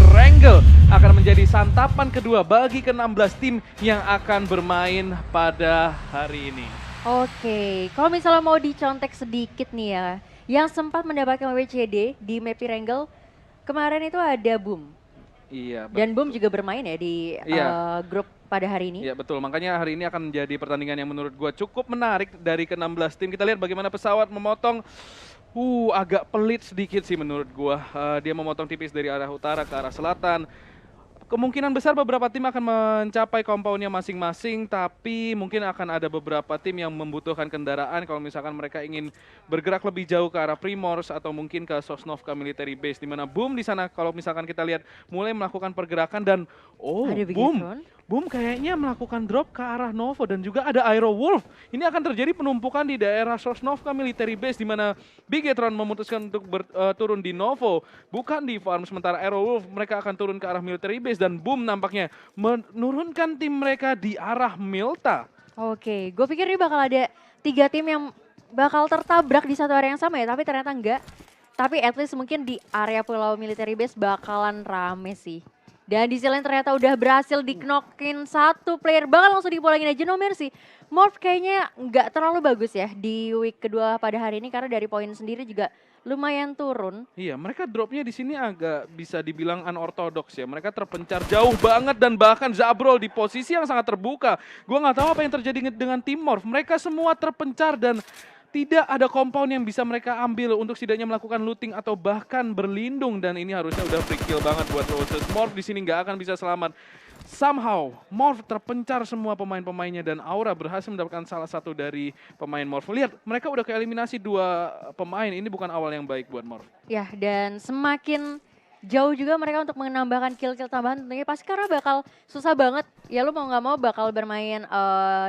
Wrangle akan menjadi santapan kedua bagi ke-16 tim yang akan bermain pada hari ini. Oke, kalau misalnya mau dicontek sedikit nih ya, yang sempat mendapatkan WCD di map Wrangle kemarin itu ada Boom. Iya, Dan Boom betul. juga bermain ya di Iya, grup pada hari ini. iya betul. Makanya hari ini akan menjadi pertandingan yang menurut gua cukup menarik dari ke-16 tim. Kita lihat bagaimana pesawat memotong agak pelit sedikit sih menurut gua. Dia memotong tipis dari arah utara ke arah selatan. Kemungkinan besar beberapa tim akan mencapai compoundnya masing-masing, tapi mungkin akan ada beberapa tim yang membutuhkan kendaraan kalau misalkan mereka ingin bergerak lebih jauh ke arah Primors atau mungkin ke Sosnovka Military Base, di mana Boom di sana kalau misalkan kita lihat mulai melakukan pergerakan dan Ada Boom, Bigetron. Boom kayaknya melakukan drop ke arah Novo dan juga ada Aero Wolf. Ini akan terjadi penumpukan di daerah Sosnovka Military Base di mana Bigetron memutuskan untuk turun di Novo, bukan di farm, sementara Aero Wolf mereka akan turun ke arah Military Base dan Boom nampaknya menurunkan tim mereka di arah Milta. Oke, gue pikir ini bakal ada 3 tim yang bakal tertabrak di satu area yang sama ya, tapi ternyata enggak. Tapi at least mungkin di area Pulau Military Base bakalan rame sih. Dan di sisi lain ternyata udah berhasil diknokin satu player, bahkan langsung dipulangin aja, no mercy. Morph kayaknya nggak terlalu bagus ya di week kedua pada hari ini karena dari poin sendiri juga lumayan turun. Iya, mereka dropnya di sini agak bisa dibilang unorthodox ya. Mereka terpencar jauh banget dan bahkan Zabrol di posisi yang sangat terbuka. Gua nggak tahu apa yang terjadi dengan tim Morph. Mereka semua terpencar dan tidak ada compound yang bisa mereka ambil untuk setidaknya melakukan looting atau bahkan berlindung, dan ini harusnya udah free kill banget buat Roses. Morph di sini nggak akan bisa selamat. Somehow Morph terpencar semua pemain-pemainnya dan Aura berhasil mendapatkan salah satu dari pemain Morph. Lihat, mereka udah keeliminasi 2 pemain. Ini bukan awal yang baik buat Morph. Ya, dan semakin jauh juga mereka untuk menambahkan kill-kill tambahan tentunya pasti karena bakal susah banget. Ya lu mau nggak mau bakal bermain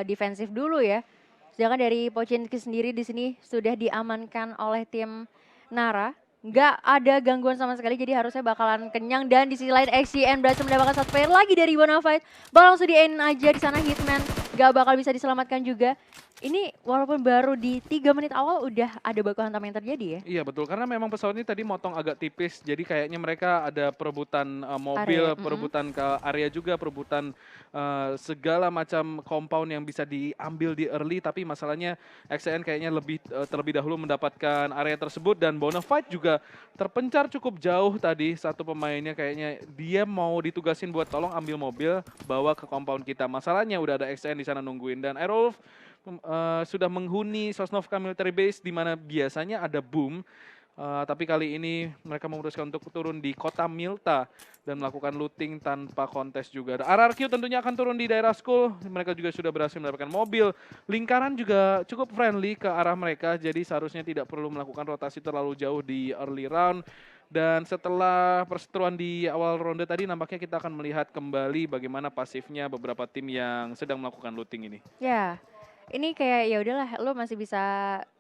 defensif dulu ya. Sedangkan dari Pochinki sendiri di sini sudah diamankan oleh tim Nara. Nggak ada gangguan sama sekali, jadi harusnya bakalan kenyang. Dan di sisi lain XCN berhasil mendapatkan satu player lagi dari Bonafide. Bakal langsung di-end aja di sana, Hitman nggak bakal bisa diselamatkan juga. Ini walaupun baru di 3 menit awal udah ada baku hantam yang terjadi ya. Iya betul, karena memang pesawat ini tadi motong agak tipis, jadi kayaknya mereka ada perebutan mobil, Area, perebutan ke area juga, perebutan segala macam compound yang bisa diambil di early, tapi masalahnya XCN kayaknya lebih terlebih dahulu mendapatkan area tersebut dan Bonafide juga terpencar cukup jauh tadi, satu pemainnya kayaknya dia mau ditugasin buat tolong ambil mobil, bawa ke compound kita. Masalahnya udah ada XCN di sana nungguin dan Aerolf sudah menghuni Sosnovka Military Base di mana biasanya ada Boom. Tapi kali ini mereka memutuskan untuk turun di kota Milta dan melakukan looting tanpa kontes juga. RRQ tentunya akan turun di daerah school. Mereka juga sudah berhasil mendapatkan mobil. Lingkaran juga cukup friendly ke arah mereka, jadi seharusnya tidak perlu melakukan rotasi terlalu jauh di early round. Dan setelah perseteruan di awal ronde tadi, nampaknya kita akan melihat kembali bagaimana pasifnya beberapa tim yang sedang melakukan looting ini. ya. Ini kayak ya udahlah, lo masih bisa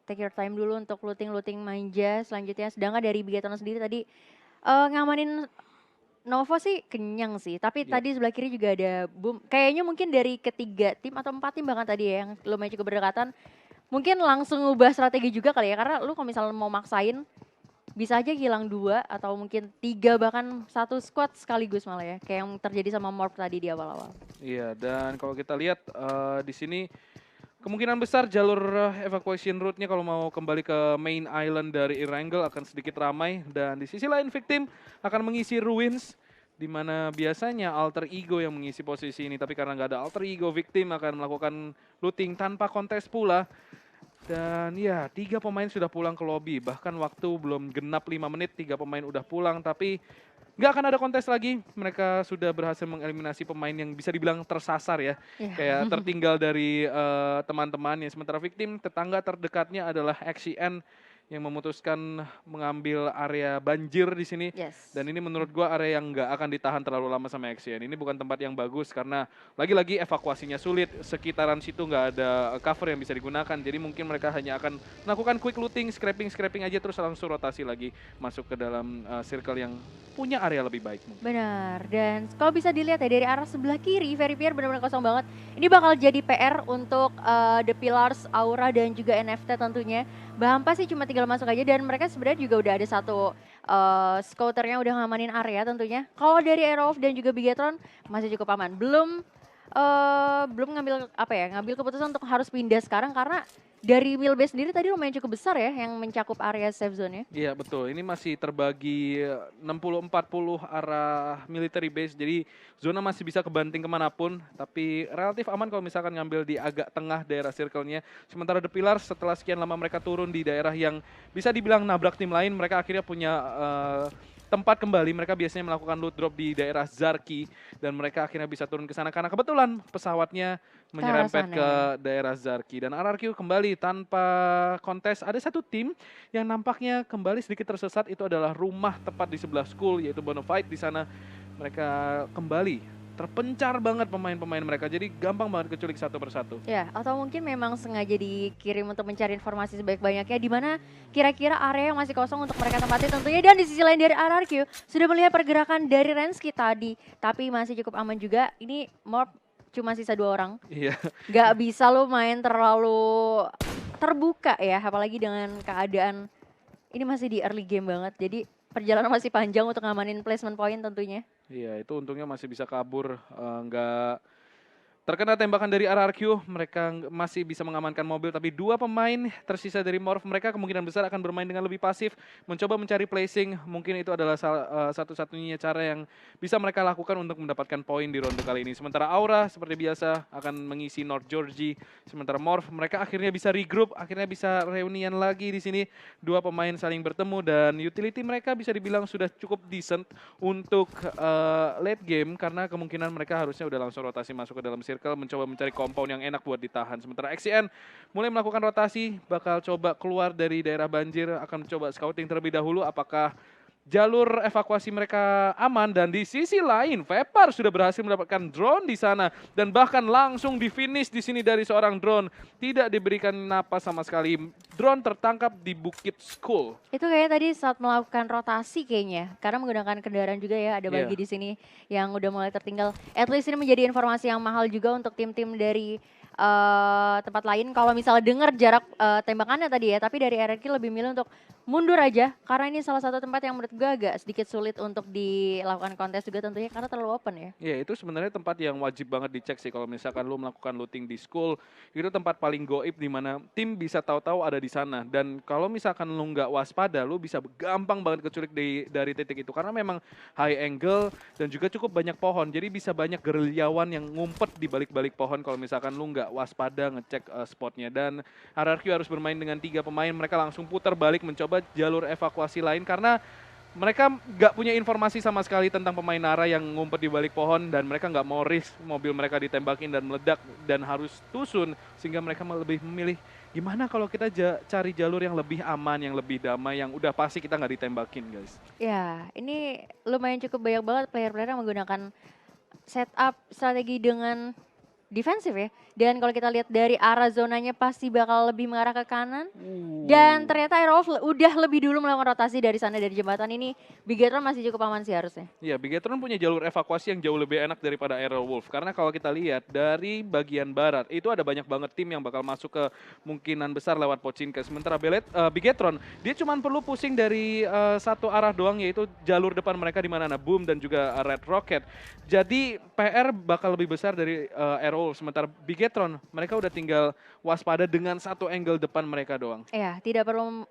take your time dulu untuk looting-looting manja selanjutnya. Sedangkan dari Bigetron sendiri tadi ngamanin Novo sih kenyang sih. Tapi Ya. tadi sebelah kiri juga ada Boom. Kayaknya mungkin dari ketiga tim atau 4 tim bahkan tadi ya yang lumayan cukup berdekatan. Mungkin langsung ngubah strategi juga kali ya. Karena lu kalau misalnya mau maksain bisa aja hilang 2 atau mungkin 3 bahkan satu squad sekaligus malah ya. Kayak yang terjadi sama Morph tadi di awal-awal. Iya, dan kalau kita lihat di sini kemungkinan besar jalur evacuation route-nya kalau mau kembali ke main island dari Erangel akan sedikit ramai, dan di sisi lain Victim akan mengisi ruins di mana biasanya alter ego yang mengisi posisi ini, tapi karena nggak ada alter ego, Victim akan melakukan looting tanpa kontes pula. Dan ya, 3 pemain sudah pulang ke lobby, bahkan waktu belum genap 5 menit 3 pemain udah pulang, tapi nggak akan ada kontes lagi. Mereka sudah berhasil mengeliminasi pemain yang bisa dibilang tersasar ya. Iya. Kayak tertinggal dari teman-temannya. Sementara Victim, tetangga terdekatnya adalah XCN yang memutuskan mengambil area banjir di sini. Yes. Dan ini menurut gua area yang nggak akan ditahan terlalu lama sama XCN. Ini bukan tempat yang bagus karena lagi-lagi evakuasinya sulit. Sekitaran situ nggak ada cover yang bisa digunakan. Jadi mungkin mereka hanya akan melakukan quick looting, scraping aja terus langsung rotasi lagi masuk ke dalam circle yang punya area lebih baik mungkin. Benar, dan kalau bisa dilihat ya dari arah sebelah kiri, Verifier benar-benar kosong banget. Ini bakal jadi PR untuk The Pillars, Aura, dan juga NFT tentunya. Bahampa sih cuma tinggal masuk aja dan mereka sebenarnya juga udah ada satu Scouternya udah ngamanin area tentunya. Kalau dari Aerowolf dan juga Bigetron masih cukup aman. Belum ngambil apa ya, ngambil keputusan untuk harus pindah sekarang karena dari wheelbase sendiri tadi lumayan cukup besar ya yang mencakup area safe zone-nya. Iya betul, ini masih terbagi 60-40 arah military base, jadi zona masih bisa kebanting kemanapun, tapi relatif aman kalau misalkan ngambil di agak tengah daerah circle-nya. Sementara The Pillars setelah sekian lama mereka turun di daerah yang bisa dibilang nabrak tim lain, mereka akhirnya punya tempat kembali. Mereka biasanya melakukan loot drop di daerah Zarki, dan mereka akhirnya bisa turun ke sana karena kebetulan pesawatnya menyerempet sana ke ya. daerah Zarki. Dan RRQ kembali tanpa kontes. Ada satu tim yang nampaknya kembali sedikit tersesat, itu adalah rumah tepat di sebelah school, yaitu Bonafide. Di sana mereka kembali terpencar banget pemain-pemain mereka, jadi gampang banget keculik satu persatu. Ya, atau mungkin memang sengaja dikirim untuk mencari informasi sebaik-banyaknya di mana kira-kira area yang masih kosong untuk mereka tempati tentunya. Dan di sisi lain dari RRQ sudah melihat pergerakan dari Rensky tadi, tapi masih cukup aman juga. Ini Morph cuma sisa 2 orang. Iya. Gak bisa lo main terlalu terbuka ya, apalagi dengan keadaan ini masih di early game banget. Jadi perjalanan masih panjang untuk ngamanin placement point tentunya. Iya, itu untungnya masih bisa kabur, nggak terkena tembakan dari RRQ. Mereka masih bisa mengamankan mobil, tapi 2 pemain tersisa dari Morph mereka kemungkinan besar akan bermain dengan lebih pasif, mencoba mencari placing. Mungkin itu adalah satu-satunya cara yang bisa mereka lakukan untuk mendapatkan poin di ronde kali ini. Sementara Aura seperti biasa akan mengisi North Georgie. Sementara Morph mereka akhirnya bisa regroup, akhirnya bisa reunian lagi di sini. 2 pemain saling bertemu dan utility mereka bisa dibilang sudah cukup decent untuk late game, karena kemungkinan mereka harusnya udah langsung rotasi masuk ke dalam circle, mencoba mencari compound yang enak buat ditahan. Sementara XCN mulai melakukan rotasi, bakal coba keluar dari daerah banjir, akan coba scouting terlebih dahulu apakah jalur evakuasi mereka aman. Dan di sisi lain, Vepar sudah berhasil mendapatkan drone di sana dan bahkan langsung di finish di sini dari seorang drone. Tidak diberikan napas sama sekali. Drone tertangkap di Bukit School. Itu kayaknya tadi saat melakukan rotasi kayaknya, karena menggunakan kendaraan juga ya, ada bagi di sini yang udah mulai tertinggal. At least ini menjadi informasi yang mahal juga untuk tim-tim dari tempat lain. Kalau misalnya dengar jarak tembakannya tadi ya, tapi dari RRQ lebih milih untuk mundur aja, karena ini salah satu tempat yang menurut gue agak sedikit sulit untuk dilakukan kontes juga tentunya karena terlalu open ya. Ya, itu sebenarnya tempat yang wajib banget dicek sih kalau misalkan lu melakukan looting di school. Itu tempat paling goib di mana tim bisa tahu-tahu ada di sana. Dan kalau misalkan lu nggak waspada, lu bisa gampang banget keculik dari titik itu. Karena memang high angle dan juga cukup banyak pohon. Jadi bisa banyak gerilyawan yang ngumpet di balik-balik pohon kalau misalkan lu nggak waspada ngecek spotnya. Dan RRQ harus bermain dengan 3 pemain. Mereka langsung putar balik mencoba jalur evakuasi lain karena mereka nggak punya informasi sama sekali tentang pemain Nara yang ngumpet di balik pohon, dan mereka nggak mau risk mobil mereka ditembakin dan meledak dan harus tusun, sehingga mereka lebih memilih gimana kalau kita cari jalur yang lebih aman, yang lebih damai, yang udah pasti kita nggak ditembakin, guys. Ya, ini lumayan cukup banyak banget player-player yang menggunakan setup strategi dengan defensif ya. Dan kalau kita lihat dari arah zonanya pasti bakal lebih mengarah ke kanan. Dan ternyata Aerowolf udah lebih dulu melakukan rotasi dari sana, dari jembatan ini. Bigetron masih cukup aman sih harusnya. Iya, Bigetron punya jalur evakuasi yang jauh lebih enak daripada Aerowolf. Karena kalau kita lihat dari bagian barat, itu ada banyak banget tim yang bakal masuk ke kemungkinan besar lewat Pochinki. Sementara Bigetron, dia cuma perlu pusing dari satu arah doang, yaitu jalur depan mereka di mana ada Boom dan juga Red Rocket. Jadi PR bakal lebih besar dari Aerowolf. Sementara Bigetron, mereka udah tinggal waspada dengan satu angle depan mereka doang. Ya, tidak perlu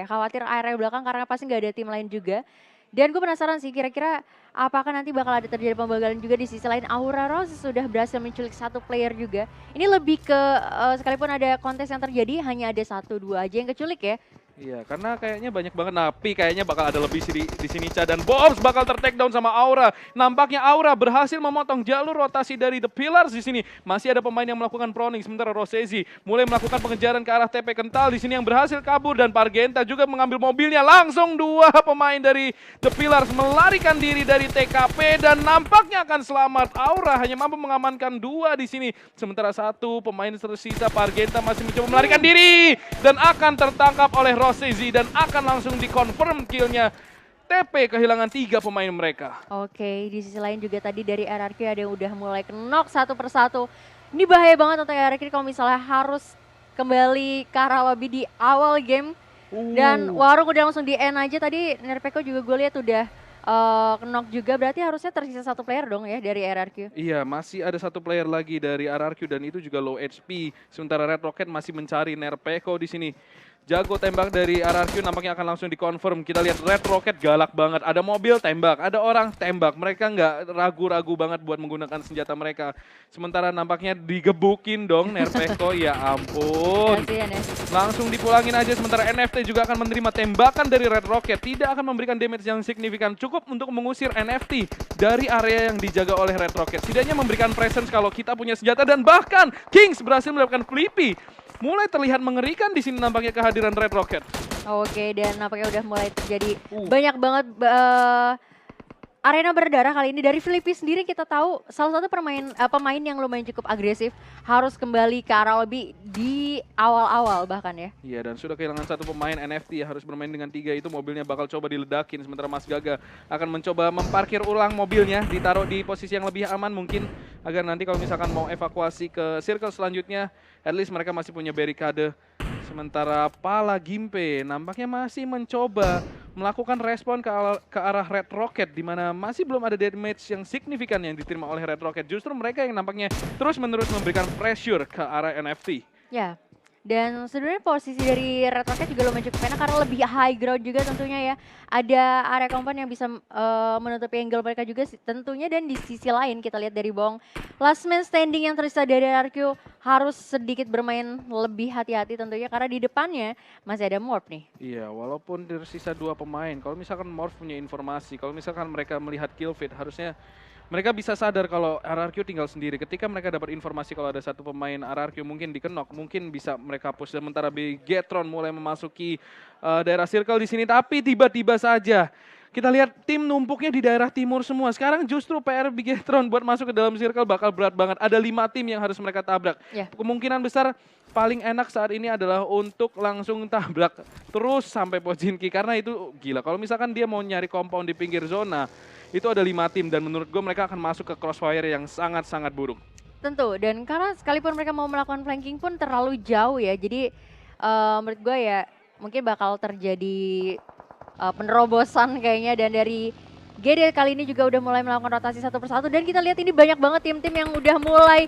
khawatir area belakang karena pasti nggak ada tim lain juga. Dan gue penasaran sih kira-kira apakah nanti bakal ada terjadi pembagalan juga di sisi lain. Aura Rose sudah berhasil menculik 1 player juga. Ini lebih ke sekalipun ada kontes yang terjadi hanya ada 1-2 aja yang keculik ya. Iya, karena kayaknya banyak banget napi, kayaknya bakal ada lebih di sini Ca, dan Bombs bakal ter-take down sama Aura. Nampaknya Aura berhasil memotong jalur rotasi dari The Pillars di sini. Masih ada pemain yang melakukan proning, sementara Rosezi mulai melakukan pengejaran ke arah TP Kental di sini yang berhasil kabur, dan Pargenta juga mengambil mobilnya. Langsung 2 pemain dari The Pillars melarikan diri dari TKP dan nampaknya akan selamat. Aura hanya mampu mengamankan 2 di sini, sementara 1 pemain tersisa Pargenta masih mencoba melarikan diri dan akan tertangkap oleh Rosezi dan akan langsung dikonfirm killnya. TP kehilangan 3 pemain mereka. Oke, di sisi lain juga tadi dari RRQ ada yang udah mulai knock satu persatu. Ini bahaya banget untuk RRQ kalau misalnya harus kembali ke arah lobby di awal game. Dan Warung udah langsung di end aja tadi. Nerpeko juga gue lihat udah knock juga, berarti harusnya tersisa satu player dong ya dari RRQ. Iya, masih ada satu player lagi dari RRQ dan itu juga low HP. Sementara Red Rocket masih mencari Nerpeko di sini. Jago tembak dari RRQ nampaknya akan langsung dikonfirm. Kita lihat Red Rocket galak banget. Ada mobil tembak, ada orang tembak. Mereka nggak ragu-ragu banget buat menggunakan senjata mereka. Sementara nampaknya digebukin dong Nerpeko. Ya ampun. Kasian ya. Langsung dipulangin aja sementara NFT juga akan menerima tembakan dari Red Rocket. Tidak akan memberikan damage yang signifikan. Cukup untuk mengusir NFT dari area yang dijaga oleh Red Rocket. Setidaknya memberikan presence kalau kita punya senjata dan bahkan Kings berhasil mendapatkan Flippy. Mulai terlihat mengerikan di sini nampaknya kehadiran Red Rocket. Oke, dan nampaknya udah mulai terjadi banyak banget arena berdarah kali ini. Dari Filipina sendiri kita tahu salah satu pemain yang lumayan cukup agresif, harus kembali ke arah lobby di awal-awal bahkan ya. Iya, dan sudah kehilangan satu pemain NFT, harus bermain dengan 3 itu mobilnya bakal coba diledakin. Sementara Mas Gaga akan mencoba memparkir ulang mobilnya, ditaruh di posisi yang lebih aman mungkin agar nanti kalau misalkan mau evakuasi ke circle selanjutnya, at least mereka masih punya barikade. Sementara Pala Gimpe nampaknya masih mencoba melakukan respon ke arah Red Rocket di mana masih belum ada damage yang signifikan yang diterima oleh Red Rocket. Justru mereka yang nampaknya terus-menerus memberikan pressure ke arah NFT. Ya, dan sebenarnya posisi dari Red Rocket juga lumayan cukup enak karena lebih high ground juga tentunya ya. Ada area compound yang bisa menutupi angle mereka juga tentunya, dan di sisi lain kita lihat dari Bong. Last man standing yang tersisa dari RQ harus sedikit bermain lebih hati-hati tentunya karena di depannya masih ada Morph nih. Iya, walaupun tersisa 2 pemain, kalau misalkan Morph punya informasi, kalau misalkan mereka melihat kill feed, harusnya mereka bisa sadar kalau RRQ tinggal sendiri. Ketika mereka dapat informasi kalau ada satu pemain RRQ mungkin dikenok, mungkin bisa mereka push. Sementara Bigetron mulai memasuki daerah circle di sini, tapi tiba-tiba saja kita lihat tim numpuknya di daerah timur semua. Sekarang justru PR Bigetron buat masuk ke dalam circle bakal berat banget. Ada 5 tim yang harus mereka tabrak. Yeah. Kemungkinan besar paling enak saat ini adalah untuk langsung tabrak terus sampai Pochinki. Karena itu gila. Kalau misalkan dia mau nyari compound di pinggir zona, itu ada 5 tim. Dan menurut gue mereka akan masuk ke crossfire yang sangat-sangat buruk. Tentu, dan karena sekalipun mereka mau melakukan flanking pun terlalu jauh ya. Jadi menurut gue ya mungkin bakal terjadi penerobosan kayaknya, dan dari GD kali ini juga udah mulai melakukan rotasi satu persatu, dan kita lihat ini banyak banget tim-tim yang udah mulai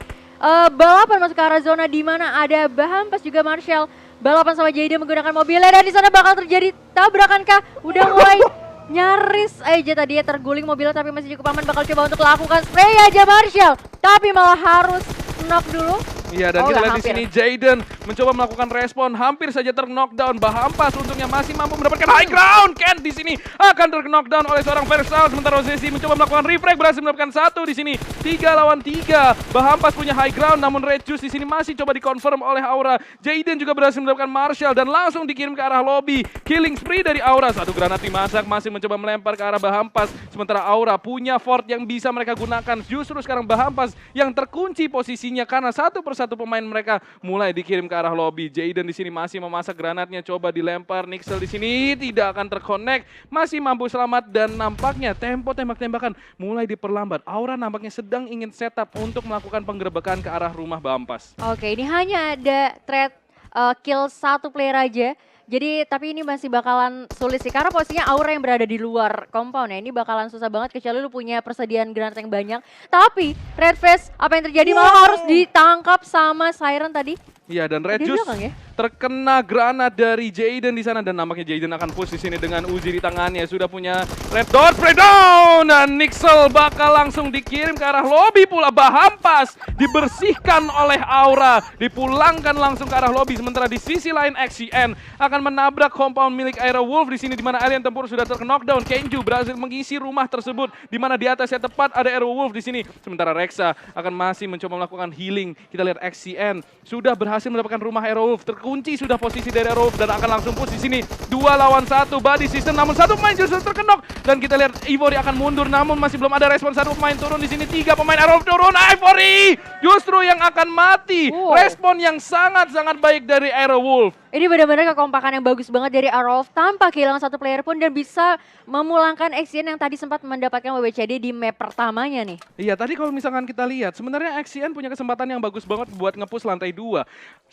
balapan masuk ke arah zona di mana ada Bahampas juga Marshall balapan sama Jaden menggunakan mobilnya, dan di sana bakal terjadi tabrakan kah? Udah mulai nyaris aja tadi ya terguling mobilnya, tapi masih cukup aman. Bakal coba untuk lakukan spray aja Marshall, tapi malah harus knock dulu. Iya, dan kita lihat di sini Jaden mencoba melakukan respon, hampir saja terknockdown. Bahampas untungnya masih mampu mendapatkan high ground. Ken di sini akan terknockdown oleh seorang Versal. Sementara Ozesi mencoba melakukan refrag, berhasil mendapatkan 1 di sini. 3 lawan 3. Bahampas punya high ground, namun Red Juice di sini masih coba dikonfirm oleh Aura. Jaden juga berhasil mendapatkan Marshall dan langsung dikirim ke arah lobby. Killing spree dari Aura. 1 granat dimasak, masih mencoba melempar ke arah Bahampas. Sementara Aura punya fort yang bisa mereka gunakan. Justru sekarang Bahampas yang terkunci posisinya karena satu persatu pemain mereka mulai dikirim ke arah lobby. Jaden di sini masih memasak granatnya, coba dilempar. Nixel di sini tidak akan terkonek, masih mampu selamat, dan nampaknya tempo tembak-tembakan mulai diperlambat. Aura nampaknya sedang ingin setup untuk melakukan penggerebekan ke arah rumah Bahampas. Oke, ini hanya ada threat kill 1 player aja. Jadi tapi ini masih bakalan sulit sih karena posisinya Aura yang berada di luar compound ya. Ini bakalan susah banget kecuali lu punya persediaan granat yang banyak. Tapi Red Face apa yang terjadi malah harus ditangkap sama Siren tadi. Iya, dan Red Di Juice belakang ya? terkena granat dari Jaden di sana, dan nampaknya Jaden akan push di sini dengan Uzi di tangannya. Sudah punya Red Dot breakdown, dan Nixel bakal langsung dikirim ke arah lobby pula. Bahampas dibersihkan oleh Aura, dipulangkan langsung ke arah lobby. Sementara di sisi lain XCN akan menabrak compound milik Aero Wolf di sini, di mana alien tempur sudah terknockdown. Kenju berhasil mengisi rumah tersebut, di mana di atasnya tepat ada Aero Wolf di sini. Sementara Rexa akan masih mencoba melakukan healing. Kita lihat XCN sudah berhasil mendapatkan rumah Aero Wolf. Terkunci sudah posisi dari Aero Wolf dan akan langsung push di sini. 2 lawan 1 body system, namun 1 pemain justru terkenok, dan kita lihat Ivory akan mundur, namun masih belum ada respon. 1 pemain turun di sini, 3 pemain Aero Wolf turun. Ivory justru yang akan mati. Respon yang sangat-sangat baik dari Aero Wolf. Ini benar-benar kekompakan yang bagus banget dari Arov tanpa kehilangan satu player pun dan bisa memulangkan XCN yang tadi sempat mendapatkan WWCD di map pertamanya nih. Iya, tadi kalau misalkan kita lihat, sebenarnya XCN punya kesempatan yang bagus banget buat nge-push lantai 2.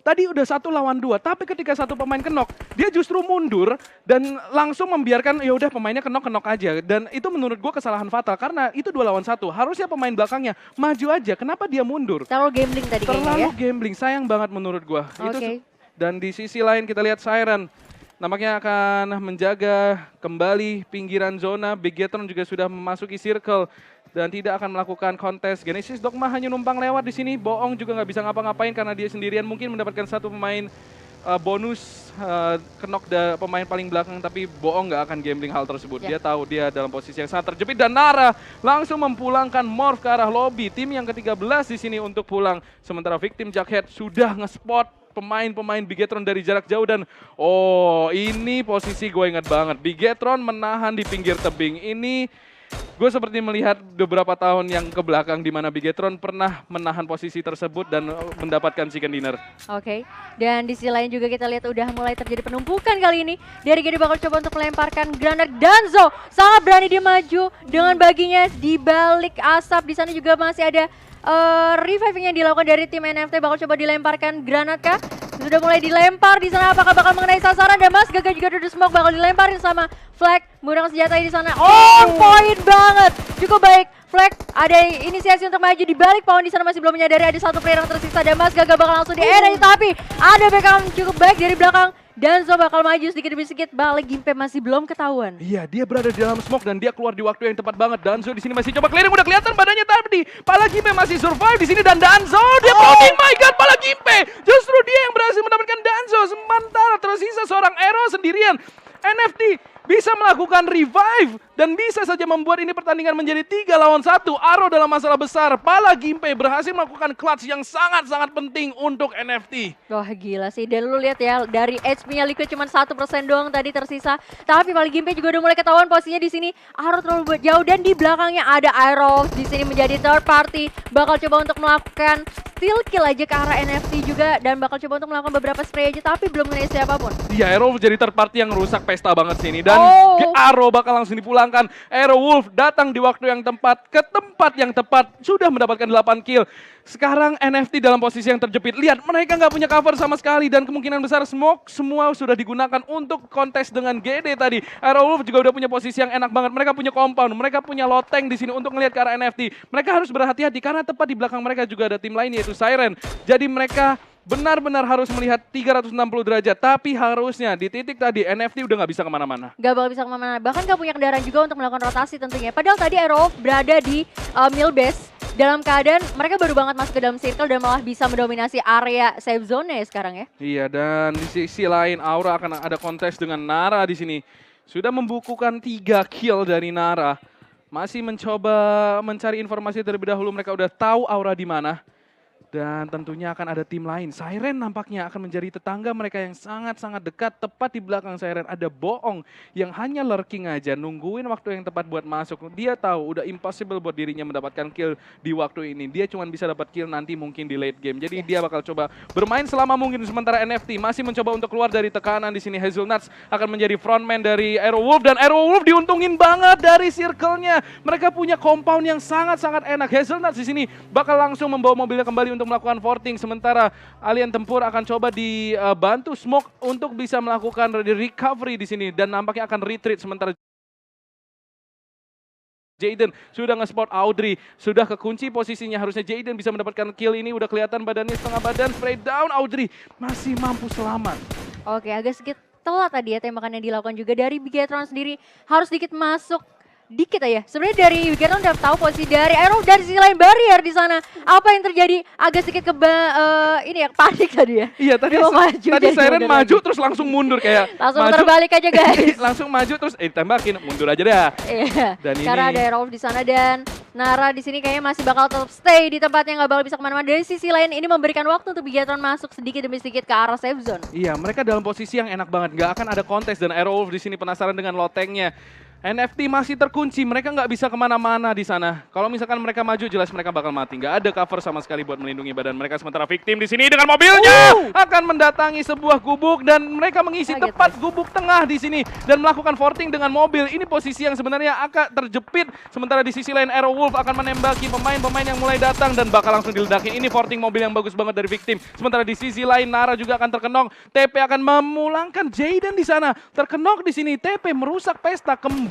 Tadi udah 1 lawan 2, tapi ketika satu pemain kenok, dia justru mundur dan langsung membiarkan ya udah pemainnya kenok aja. Dan itu menurut gua kesalahan fatal karena itu 2 lawan 1. Harusnya pemain belakangnya maju aja. Kenapa dia mundur? Terlalu gambling tadi kayaknya ya. Terlalu gambling, sayang banget menurut gua. Oke. Dan di sisi lain kita lihat Siren nampaknya akan menjaga kembali pinggiran zona. Bigetron juga sudah memasuki circle dan tidak akan melakukan kontes. Genesis Dogma hanya numpang lewat di sini. Boong juga nggak bisa ngapa-ngapain karena dia sendirian. Mungkin mendapatkan satu pemain bonus kenok pemain paling belakang, tapi Boong nggak akan gambling hal tersebut. Dia tahu dia dalam posisi yang sangat terjepit dan Nara langsung memulangkan Morph ke arah lobby. Tim yang ke-13 di sini untuk pulang. Sementara victim Jughead sudah nge-spot pemain Bigetron dari jarak jauh dan ini posisi gue ingat banget. Bigetron menahan di pinggir tebing. Ini gue seperti melihat beberapa tahun yang ke belakang di mana Bigetron pernah menahan posisi tersebut dan mendapatkan chicken dinner. Oke, dan di sisi lain juga kita lihat udah mulai terjadi penumpukan kali ini. Dari GD bakal coba untuk melemparkan granat. Danzo sangat berani dia maju dengan baginya di balik asap. Di sana juga masih ada reviving yang dilakukan dari tim NFT. Bakal coba dilemparkan granat kah? Sudah mulai dilempar di sana, apakah bakal mengenai sasaran? Dan Mas Gaga juga ada smoke bakal dilemparin sama Flag menggunakan senjata di sana. Point banget, cukup baik. Flag ada inisiasi untuk maju di balik pohon. Di sana masih belum menyadari ada satu player yang tersisa dan Mas Gaga bakal langsung di-edit, tapi ada backup cukup baik dari belakang. Danzo bakal maju sedikit demi sedikit, balik Gimpe masih belum ketahuan. Iya, dia berada di dalam smoke dan dia keluar di waktu yang tepat banget. Danzo di sini masih coba clearing, udah kelihatan badannya tadi. Pala Gimpe masih survive di sini dan Danzo dia floating, my god, Pala Gimpe. Justru dia yang berhasil mendapatkan Danzo, sementara tersisa seorang Ero sendirian. NFT bisa melakukan revive dan bisa saja membuat ini pertandingan menjadi 3 lawan 1. Aro dalam masalah besar. Pala Gimpe berhasil melakukan clutch yang sangat-sangat penting untuk NFT. Wah gila sih, dan lu lihat ya dari HP-nya Liquid cuma 1% doang tadi tersisa. Tapi Pala Gimpe juga udah mulai ketahuan posisinya di sini. Aro terlalu jauh dan di belakangnya ada Aerox di sini menjadi third party. Bakal coba untuk melakukan steal kill aja ke arah NFT juga dan bakal coba untuk melakukan beberapa spray aja tapi belum mengenai siapapun. Iya, Aero jadi third party yang rusak pesta banget sini dan Aro bakal langsung dipulangkan. Aero Wolf datang di waktu yang tepat, ke tempat yang tepat, sudah mendapatkan 8 kill. Sekarang NFT dalam posisi yang terjepit. Lihat, mereka nggak punya cover sama sekali dan kemungkinan besar smoke semua sudah digunakan untuk kontes dengan GD tadi. Aero Wolf juga udah punya posisi yang enak banget. Mereka punya compound, mereka punya loteng di sini untuk ngelihat ke arah NFT. Mereka harus berhati-hati karena tepat di belakang mereka juga ada tim lain yaitu Siren. Jadi mereka benar-benar harus melihat 360 derajat, tapi harusnya di titik tadi NFT udah nggak bisa kemana-mana. Gak bakal bisa kemana-mana, bahkan gak punya kendaraan juga untuk melakukan rotasi tentunya. Padahal tadi Aerof berada di mill base dalam keadaan mereka baru banget masuk ke dalam circle dan malah bisa mendominasi area safe zone ya sekarang ya. Iya, dan di sisi lain Aura akan ada kontes dengan Nara di sini. Sudah membukukan 3 kill dari Nara. Masih mencoba mencari informasi terlebih dahulu, mereka udah tahu Aura di mana. Dan tentunya akan ada tim lain. Siren nampaknya akan menjadi tetangga mereka yang sangat-sangat dekat. Tepat di belakang Siren ada Boong yang hanya lurking aja, nungguin waktu yang tepat buat masuk. Dia tahu udah impossible buat dirinya mendapatkan kill di waktu ini. Dia cuma bisa dapat kill nanti mungkin di late game. Jadi dia bakal coba bermain selama mungkin. Sementara NFT masih mencoba untuk keluar dari tekanan di sini. Hazelnuts akan menjadi frontman dari Aerowolf dan Aerowolf diuntungin banget dari circle-nya. Mereka punya compound yang sangat-sangat enak. Hazelnuts di sini bakal langsung membawa mobilnya kembali untuk melakukan forting, sementara alien tempur akan coba dibantu smoke untuk bisa melakukan recovery di sini dan nampaknya akan retreat. Sementara Jaden sudah nge-spot Audrey, sudah kekunci posisinya, harusnya Jaden bisa mendapatkan kill ini. Udah kelihatan badannya setengah badan, spray down. Audrey masih mampu selamat. Oke, agak sedikit telat tadi ya tembakan yang dilakukan juga dari Bigetron sendiri, harus sedikit masuk dikit aja. Sebenarnya dari Bigetron udah tahu posisi dari Aero dari sisi lain barrier di sana. Apa yang terjadi? Agak sedikit ini ya panik tadi ya. Iya, tadi Siren maju terus langsung mundur kayak langsung maju, terbalik aja guys. langsung maju terus tembakin, mundur aja dah. Iya. Dan karena ini ada Aero di sana dan Nara di sini kayaknya masih bakal tetap stay di tempatnya, nggak bakal bisa kemana-mana. Dari sisi lain ini memberikan waktu untuk Bigetron masuk sedikit demi sedikit ke arah safe zone. Iya, mereka dalam posisi yang enak banget, nggak akan ada kontes dan Aerowolf di sini penasaran dengan lotengnya. NFT masih terkunci, mereka nggak bisa kemana-mana di sana. Kalau misalkan mereka maju, jelas mereka bakal mati. Nggak ada cover sama sekali buat melindungi badan mereka. Sementara Victim di sini dengan mobilnya akan mendatangi sebuah gubuk dan mereka mengisi tepat gubuk tengah di sini dan melakukan forting dengan mobil. Ini posisi yang sebenarnya agak terjepit. Sementara di sisi lain Aerowolf akan menembaki pemain-pemain yang mulai datang dan bakal langsung diledakin. Ini forting mobil yang bagus banget dari Victim. Sementara di sisi lain Nara juga akan terkenok. TP akan memulangkan Jaden di sana. Terkenok di sini. TP merusak pesta kembali.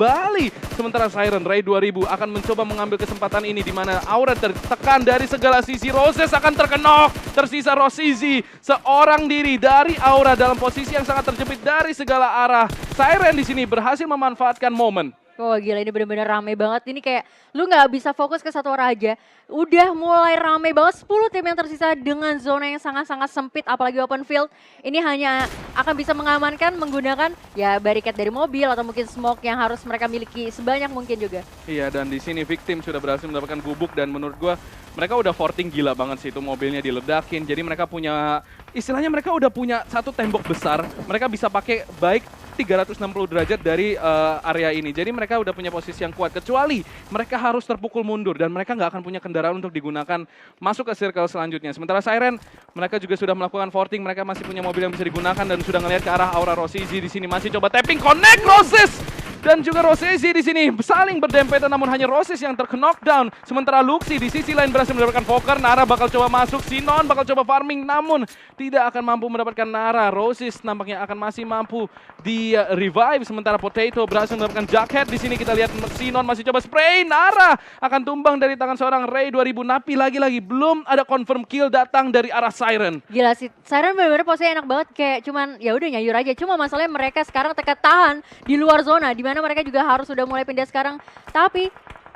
Sementara Siren Ray 2000 akan mencoba mengambil kesempatan ini di mana Aura tertekan dari segala sisi. Roses akan terkenok. Tersisa Rosizi seorang diri dari Aura dalam posisi yang sangat terjepit dari segala arah. Siren di sini berhasil memanfaatkan momen. Oh gila, ini bener-bener rame banget. Ini kayak lu nggak bisa fokus ke satu raja. Udah mulai rame banget, 10 tim yang tersisa dengan zona yang sangat-sangat sempit, apalagi open field. Ini hanya akan bisa mengamankan menggunakan ya barricade dari mobil atau mungkin smoke yang harus mereka miliki sebanyak mungkin juga. Iya, dan di sini Victim sudah berhasil mendapatkan gubuk dan menurut gua mereka udah forting gila banget sih, itu mobilnya diledakin. Jadi mereka punya, istilahnya mereka udah punya satu tembok besar. Mereka bisa pakai baik 360 derajat dari area ini. Jadi mereka udah punya posisi yang kuat. Kecuali mereka harus terpukul mundur dan mereka nggak akan punya kendaraan untuk digunakan masuk ke circle selanjutnya. Sementara Siren, mereka juga sudah melakukan forting. Mereka masih punya mobil yang bisa digunakan dan sudah ngelihat ke arah Aura. Rosizi di sini masih coba tapping, connect Roses! Dan juga Rosizi di sini saling berdempetan, namun hanya Roses yang terknockdown. Sementara Luxi di sisi lain berhasil mendapatkan Poker. Nara bakal coba masuk, Sinon bakal coba farming, namun tidak akan mampu mendapatkan Nara. Roses nampaknya akan masih mampu di revive. Sementara Potato berhasil mendapatkan Jackhead. Di sini kita lihat Sinon masih coba spray. Nara akan tumbang dari tangan seorang Ray 2000. Napi lagi-lagi belum ada confirm kill datang dari arah Siren. Gila sih, Siren bener-bener posisinya enak banget, kayak cuman ya udah nyayur aja. Cuma masalahnya mereka sekarang tahan di luar zona, di mana mereka juga harus sudah mulai pindah sekarang. Tapi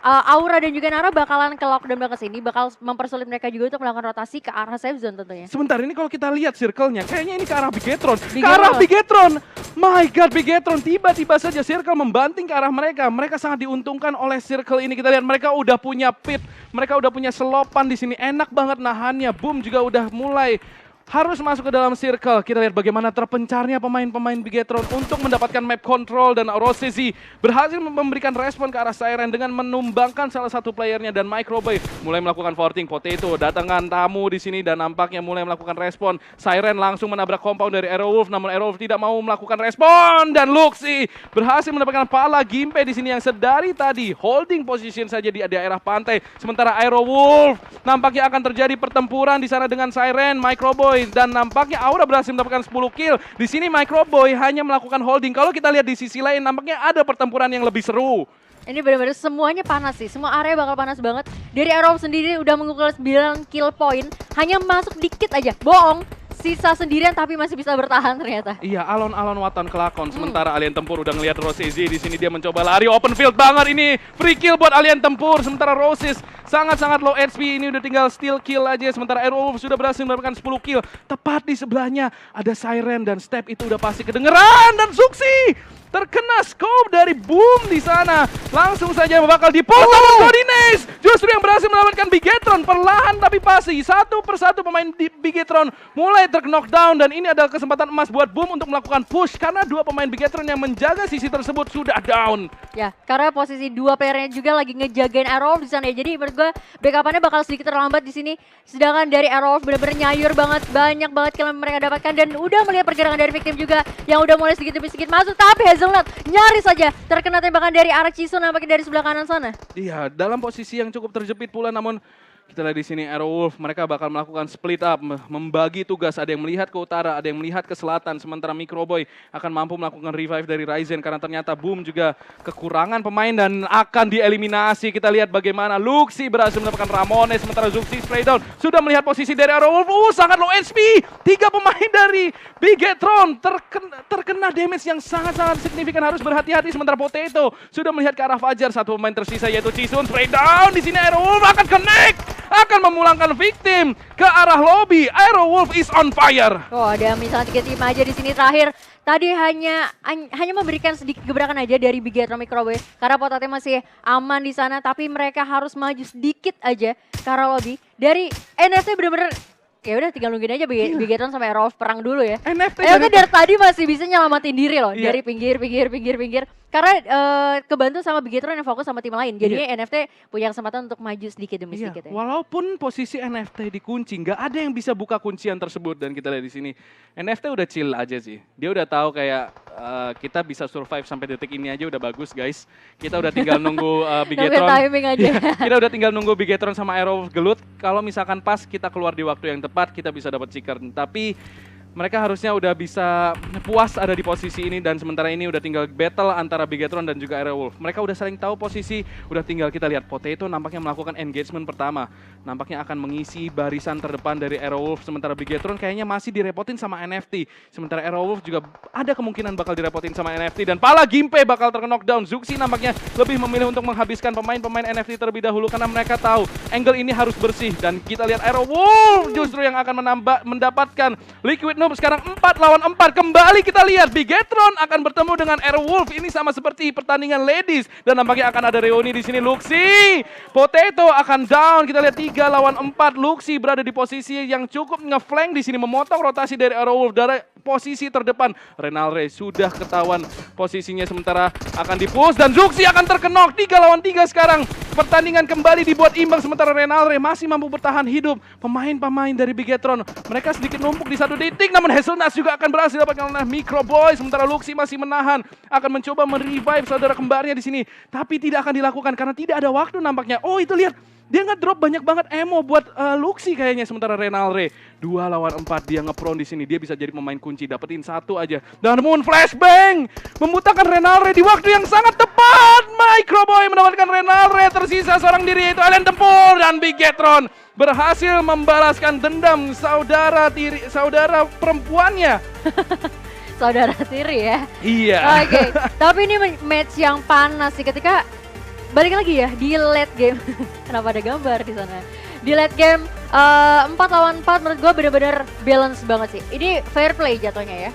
Aura dan juga Nara bakalan ke lockdown ke sini, bakal mempersulit mereka juga untuk melakukan rotasi ke arah safe zone tentunya. Sebentar, ini kalau kita lihat circle-nya, kayaknya ini ke arah Bigetron. Ke arah Bigetron! My God, Bigetron tiba-tiba saja circle membanting ke arah mereka. Mereka sangat diuntungkan oleh circle ini. Kita lihat mereka udah punya pit, mereka udah punya selopan di sini. Enak banget nahannya. Boom juga udah mulai harus masuk ke dalam circle. Kita lihat bagaimana terpencarnya pemain-pemain Bigetron untuk mendapatkan map control dan Rosizi berhasil memberikan respon ke arah Siren dengan menumbangkan salah satu playernya dan Microbay mulai melakukan forting. Potato datangkan tamu di sini dan nampaknya mulai melakukan respon. Siren langsung menabrak compound dari Aerowolf, namun Aerowolf tidak mau melakukan respon dan Luxi berhasil mendapatkan pala Gimpe di sini yang sedari tadi holding position saja di daerah pantai. Sementara Aerowolf nampaknya akan terjadi pertempuran di sana dengan Siren, Microboy dan nampaknya Aura berhasil mendapatkan 10 kill. Di sini Microboy hanya melakukan holding. Kalau kita lihat di sisi lain nampaknya ada pertempuran yang lebih seru. Ini benar-benar semuanya panas sih. Semua area bakal panas banget. Dari Aerowolf sendiri udah mengumpulkan 9 kill point, hanya masuk dikit aja. Bohong. Sisa sendirian tapi masih bisa bertahan ternyata. Iya, alon-alon watan kelakon. Sementara Alien Tempur udah ngelihat Rosizi di sini, dia mencoba lari open field banget ini. Free kill buat Alien Tempur. Sementara Roses sangat-sangat low HP, ini udah tinggal steal kill aja. Sementara Aerowolf sudah berhasil mendapatkan 10 kill. Tepat di sebelahnya ada Siren dan Step itu udah pasti kedengeran dan Suksi terkena scope dari Boom di sana. Langsung saja bakal dipotong Godines. Justru yang berhasil melamatkan Bigetron perlahan tapi pasti. Satu persatu pemain di Bigetron mulai terknockdown dan ini adalah kesempatan emas buat Boom untuk melakukan push karena dua pemain Bigetron yang menjaga sisi tersebut sudah down. Ya, karena posisi dua playernya juga lagi ngejagain Aerowolf di sana ya. Jadi menurut gue backup-annya bakal sedikit terlambat di sini. Sedangkan dari Aerowolf benar-benar nyayur banget, banyak banget kill yang mereka dapatkan dan udah melihat pergerakan dari Victim juga yang udah mulai sedikit demi sedikit masuk. Tapi Hazelnut nyaris saja terkena tembakan dari arah Chisun nampaknya dari sebelah kanan sana. Iya, dalam posisi yang cukup terjepit pula, namun kita lihat di sini Aerowolf mereka bakal melakukan split up, membagi tugas. Ada yang melihat ke utara, ada yang melihat ke selatan. Sementara Microboy akan mampu melakukan revive dari Ryzen karena ternyata Boom juga kekurangan pemain dan akan dieliminasi. Kita lihat bagaimana Luxi berhasil mendapatkan Ramones, sementara Zuxi spray down. Sudah melihat posisi dari Aerowolf, sangat low HP. 3 pemain dari Bigetron terkena damage yang sangat-sangat signifikan, harus berhati-hati. Sementara Potato sudah melihat ke arah Fajar, satu pemain tersisa yaitu Chisun spray down. Di sini Aerowolf akan connect, akan memulangkan Victim ke arah lobby. Aerowolf is on fire. Oh, ada misalnya 3 tim aja di sini terakhir. Tadi hanya memberikan sedikit gebrakan aja dari Bigetron Microboy karena Potate masih aman di sana, tapi mereka harus maju sedikit aja ke arah lobby. Dari NFT bener-bener ya udah tinggal nungguin aja Bigetron sampai Aerowolf perang dulu ya. NFT dari tadi masih bisa nyelamatin diri loh, dari pinggir. Karena kebantu sama Bigetron yang fokus sama tim lain. Jadinya NFT punya kesempatan untuk maju sedikit demi sedikit ya. Walaupun posisi NFT dikunci, nggak ada yang bisa buka kuncian tersebut. Dan kita lihat di sini, NFT udah chill aja sih. Dia udah tahu kayak kita bisa survive sampai detik ini aja udah bagus guys. Kita udah tinggal nunggu Bigetron. timing aja. Kita udah tinggal nunggu Bigetron sama Aerowolf gelut. Kalau misalkan pas kita keluar di waktu yang tepat, kita bisa dapat Seeker. Tapi mereka harusnya udah bisa puas ada di posisi ini dan sementara ini udah tinggal battle antara Bigetron dan juga Aerowolf. Mereka udah saling tahu posisi, udah tinggal kita lihat Potato nampaknya melakukan engagement pertama. Nampaknya akan mengisi barisan terdepan dari Aerowolf, sementara Bigetron kayaknya masih direpotin sama NFT. Sementara Aerowolf juga ada kemungkinan bakal direpotin sama NFT dan pala Gimpe bakal terknockdown. Zuxi nampaknya lebih memilih untuk menghabiskan pemain-pemain NFT terlebih dahulu karena mereka tahu angle ini harus bersih dan kita lihat Aerowolf justru yang akan mendapatkan Liquid Noob sekarang 4 lawan 4. Kembali kita lihat Bigetron akan bertemu dengan Aerowolf. Ini sama seperti pertandingan ladies dan nampaknya akan ada reuni di sini. Luxi, Potato akan down. Kita lihat 3 lawan 4. Luxi berada di posisi yang cukup ngeflank di sini memotong rotasi dari Aerowolf dari posisi terdepan. Renalre sudah ketahuan posisinya sementara akan dipush dan Zuxi akan terkenok. 3 lawan 3 sekarang. Pertandingan kembali dibuat imbang sementara Renalre masih mampu bertahan hidup. Pemain-pemain dari Bigetron mereka sedikit numpuk di satu titik namun Hazelnuts juga akan berhasil dapatkan oleh Microboy sementara Luxi masih menahan akan mencoba merevive saudara kembarnya di sini tapi tidak akan dilakukan karena tidak ada waktu nampaknya. Oh itu lihat dia nge-drop banyak banget ammo buat Luxi kayaknya sementara Renalre 2 lawan 4 dia nge-prone di sini dia bisa jadi pemain kunci dapetin 1 aja dan Moon Flashbang membutakan Renalre di waktu yang sangat tepat. Microboy mendapatkan Renalre tersisa seorang diri yaitu Alien Tempur dan Bigetron berhasil membalaskan dendam saudara perempuannya. Saudara tiri ya. Iya. Oke, tapi ini match yang panas sih ketika balik lagi ya di late game. Kenapa ada gambar di sana? Di late game 4 lawan 4 menurut gue benar-benar balance banget sih. Ini fair play jatuhnya ya.